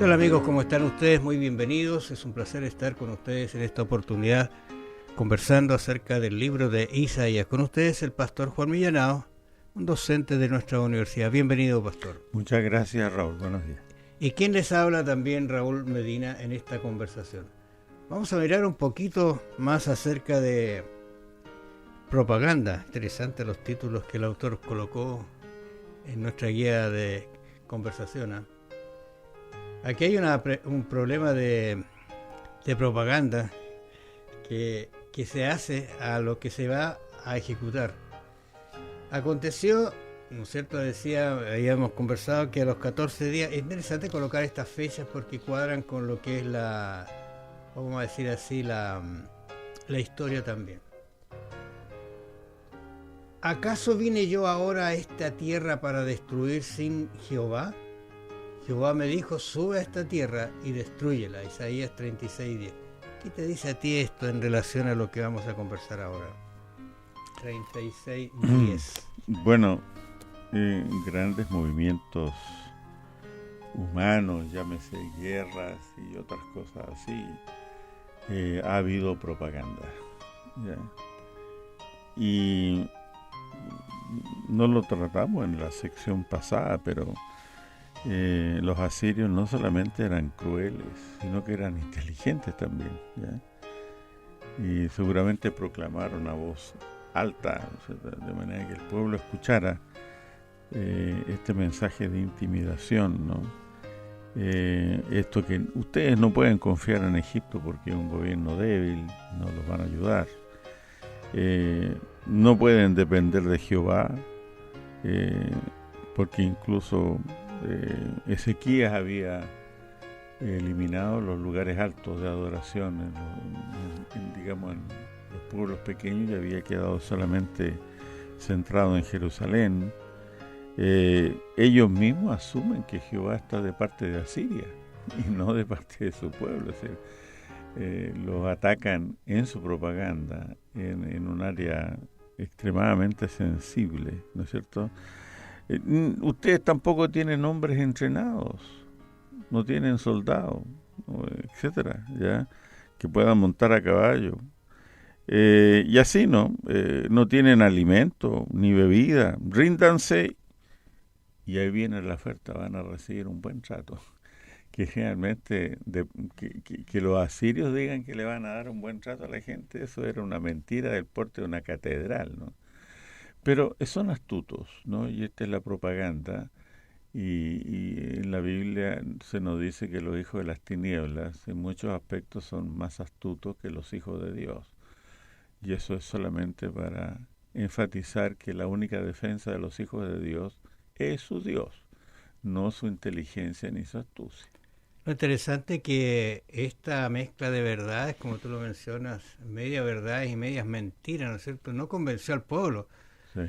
¿Qué tal amigos? ¿Cómo están ustedes? Muy bienvenidos. Es un placer estar con ustedes en esta oportunidad conversando acerca del libro de Isaías. Con ustedes el pastor Juan Millanao, un docente de nuestra universidad. Bienvenido, pastor. Muchas gracias, Raúl. Buenos días. ¿Y quién les habla también? Raúl Medina, en esta conversación. Vamos a mirar un poquito más acerca de propaganda. Interesante los títulos que el autor colocó en nuestra guía de conversación, ¿eh? Aquí hay un problema de propaganda que se hace a lo que se va a ejecutar. Aconteció, ¿no es cierto? Habíamos conversado que a los 14 días, es interesante colocar estas fechas porque cuadran con lo que es vamos a decir así, la historia también. ¿Acaso vine yo ahora a esta tierra para destruir sin Jehová? Jehová me dijo, sube a esta tierra y destrúyela. Isaías 36:10. ¿Qué te dice a ti esto en relación a lo que vamos a conversar ahora? 36:10. Bueno, grandes movimientos humanos, llámese guerras y otras cosas así, ha habido propaganda, ¿ya? Y no lo tratamos en la sección pasada, pero los asirios no solamente eran crueles, sino que eran inteligentes también, ¿ya? Y seguramente proclamaron a voz alta, de manera que el pueblo escuchara este mensaje de intimidación, ¿no? Esto que ustedes no pueden confiar en Egipto porque es un gobierno débil, no los van a ayudar. No pueden depender de Jehová, porque incluso Ezequías había eliminado los lugares altos de adoración en los pueblos pequeños, y había quedado solamente centrado en Jerusalén. Ellos mismos asumen que Jehová está de parte de Asiria y no de parte de su pueblo. Es decir, los atacan en su propaganda en un área extremadamente sensible, ¿no es cierto? Ustedes tampoco tienen hombres entrenados, no tienen soldados, etcétera, ya, que puedan montar a caballo, y así no tienen alimento ni bebida. Ríndanse y ahí viene la oferta, van a recibir un buen trato. Que realmente que los asirios digan que le van a dar un buen trato a la gente, eso era una mentira del porte de una catedral, ¿no? Pero son astutos, ¿no? Y esta es la propaganda. Y en la Biblia se nos dice que los hijos de las tinieblas en muchos aspectos son más astutos que los hijos de Dios. Y eso es solamente para enfatizar que la única defensa de los hijos de Dios es su Dios, no su inteligencia ni su astucia. Lo interesante es que esta mezcla de verdades, como tú lo mencionas, media verdades y medias mentiras, ¿no es cierto?, no convenció al pueblo. Sí.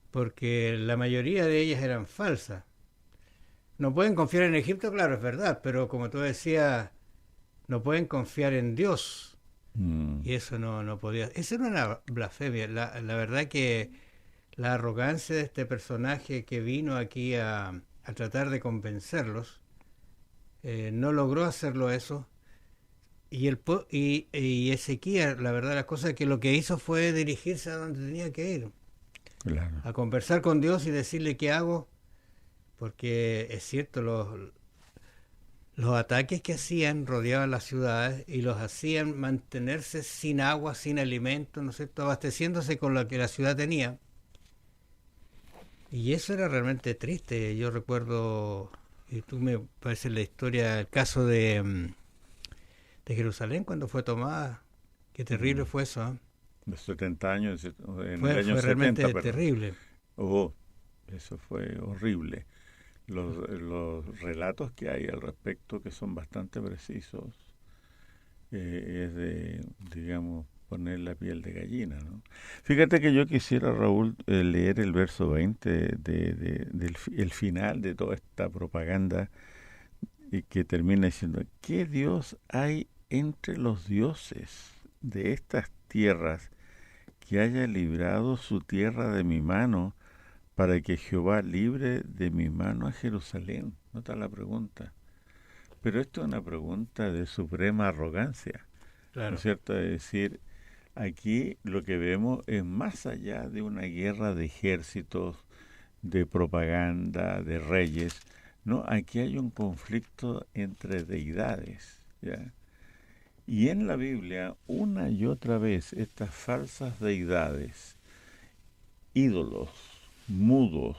Porque la mayoría de ellas eran falsas. No pueden confiar en Egipto, claro, es verdad, pero como tú decías, no pueden confiar en Dios. Y eso no podía. Eso era una blasfemia. La verdad que la arrogancia de este personaje que vino aquí a tratar de convencerlos, no logró hacerlo eso. Y Ezequías, la verdad, la cosa es que lo que hizo fue dirigirse a donde tenía que ir. Claro. A conversar con Dios y decirle qué hago, porque es cierto, los ataques que hacían rodeaban las ciudades y los hacían mantenerse sin agua, sin alimento, ¿no es cierto?, abasteciéndose con lo que la ciudad tenía. Y eso era realmente triste. Yo recuerdo, y tú me parece la historia, el caso de Jerusalén cuando fue tomada. Qué terrible fue eso, ¿eh? Los 70 años, en Fue el año realmente 70, terrible. Eso fue horrible. Los relatos que hay al respecto, que son bastante precisos, es de, digamos, poner la piel de gallina, ¿no? Fíjate que yo quisiera, Raúl, leer el verso 20 del final de toda esta propaganda, y que termina diciendo: ¿qué Dios hay entre los dioses de estas tierras que haya librado su tierra de mi mano, para que Jehová libre de mi mano a Jerusalén? Nota la pregunta. pero esto es una pregunta de suprema arrogancia, Claro. ¿no es cierto? Es decir, aquí lo que vemos es más allá de una guerra de ejércitos, de propaganda, de reyes, no, aquí hay un conflicto entre deidades, ¿ya? Y en la Biblia, una y otra vez, estas falsas deidades, ídolos, mudos,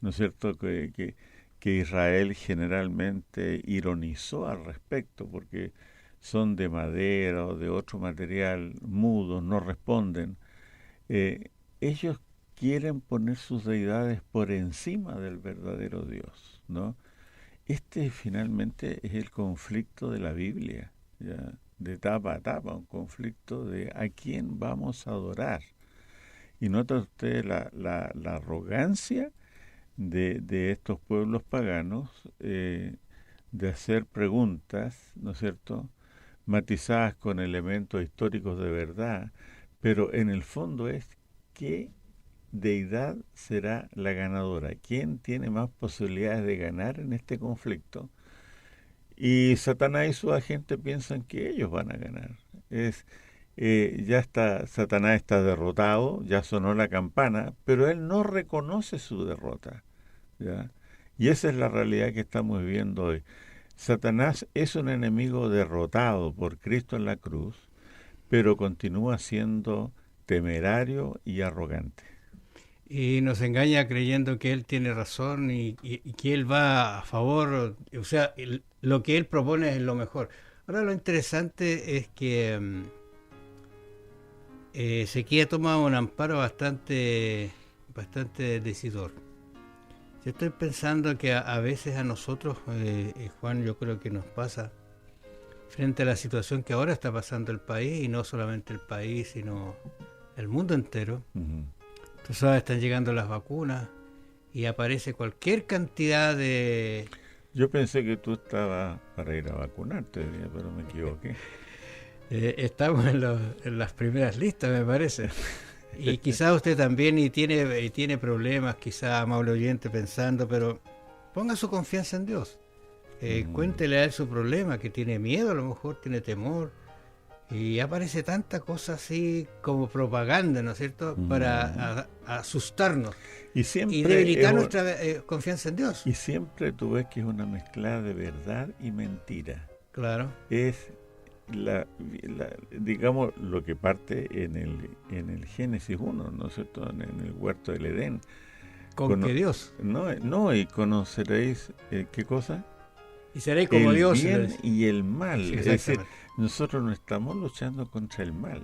¿no es cierto?, que Israel generalmente ironizó al respecto, porque son de madera o de otro material, mudos, no responden. Ellos quieren poner sus deidades por encima del verdadero Dios, ¿no? Este finalmente es el conflicto de la Biblia, ¿ya? De tapa a tapa, un conflicto de a quién vamos a adorar. Y nota usted la arrogancia de estos pueblos paganos, de hacer preguntas, ¿no es cierto?, matizadas con elementos históricos de verdad, pero en el fondo es qué deidad será la ganadora, quién tiene más posibilidades de ganar en este conflicto. Y Satanás y su agente piensan que ellos van a ganar. Ya está, Satanás está derrotado, ya sonó la campana, pero él no reconoce su derrota, ¿ya? Y esa es la realidad que estamos viviendo hoy. Satanás es un enemigo derrotado por Cristo en la cruz, pero continúa siendo temerario y arrogante. Y nos engaña creyendo que él tiene razón y que él va a favor, o sea, lo que él propone es lo mejor. Ahora lo interesante es que Ezequiel toma un amparo bastante decidor. Yo estoy pensando que a veces a nosotros, Juan, yo creo que nos pasa frente a la situación que ahora está pasando el país, y no solamente el país, sino el mundo entero. Uh-huh. Tú sabes, están llegando las vacunas y aparece cualquier cantidad de... Yo pensé que tú estabas para ir a vacunarte, pero me equivoqué. Estamos en las primeras listas, me parece. Y quizás usted también y tiene problemas, quizás, amable oyente, pensando, pero ponga su confianza en Dios. Cuéntele a él su problema, que tiene miedo, a lo mejor tiene temor. Y aparece tanta cosa así como propaganda, ¿no es cierto?, para asustarnos y siempre debilitar nuestra confianza en Dios. Y siempre tú ves que es una mezcla de verdad y mentira. Claro. Es digamos, lo que parte en el Génesis 1, ¿no es cierto?, en el huerto del Edén. ¿Con qué Dios? No, y conoceréis, ¿qué cosa? Y seréis como el Dios. El bien y el mal. Sí, es decir, nosotros no estamos luchando contra el mal.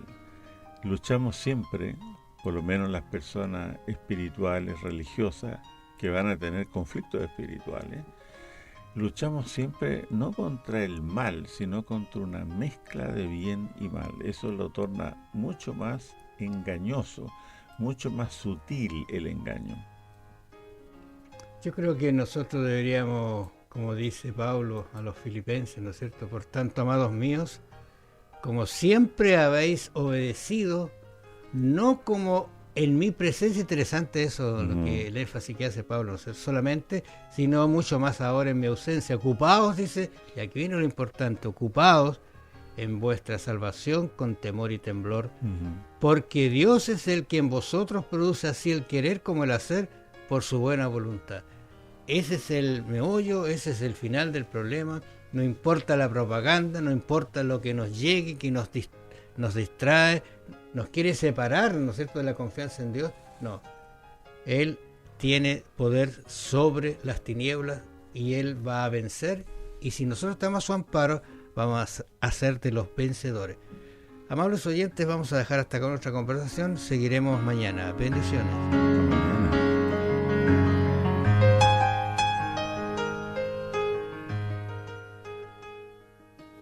Luchamos siempre, por lo menos las personas espirituales, religiosas, que van a tener conflictos espirituales, luchamos siempre no contra el mal, sino contra una mezcla de bien y mal. Eso lo torna mucho más engañoso, mucho más sutil el engaño. Yo creo que nosotros deberíamos, como dice Pablo a los filipenses, ¿no es cierto?, por tanto, amados míos, como siempre habéis obedecido, no como en mi presencia, interesante eso, lo que el énfasis que hace Pablo, no sé, solamente, sino mucho más ahora en mi ausencia, ocupados, dice, y aquí viene lo importante, ocupados en vuestra salvación con temor y temblor, porque Dios es el que en vosotros produce así el querer como el hacer por su buena voluntad. Ese es el meollo, ese es el final del problema. No importa la propaganda, no importa lo que nos llegue, que nos distrae, nos quiere separar, ¿no es cierto?, de la confianza en Dios. No, Él tiene poder sobre las tinieblas y Él va a vencer, y si nosotros estamos a su amparo, vamos a ser de los vencedores. Amables oyentes, vamos a dejar hasta acá nuestra conversación, seguiremos mañana. Bendiciones.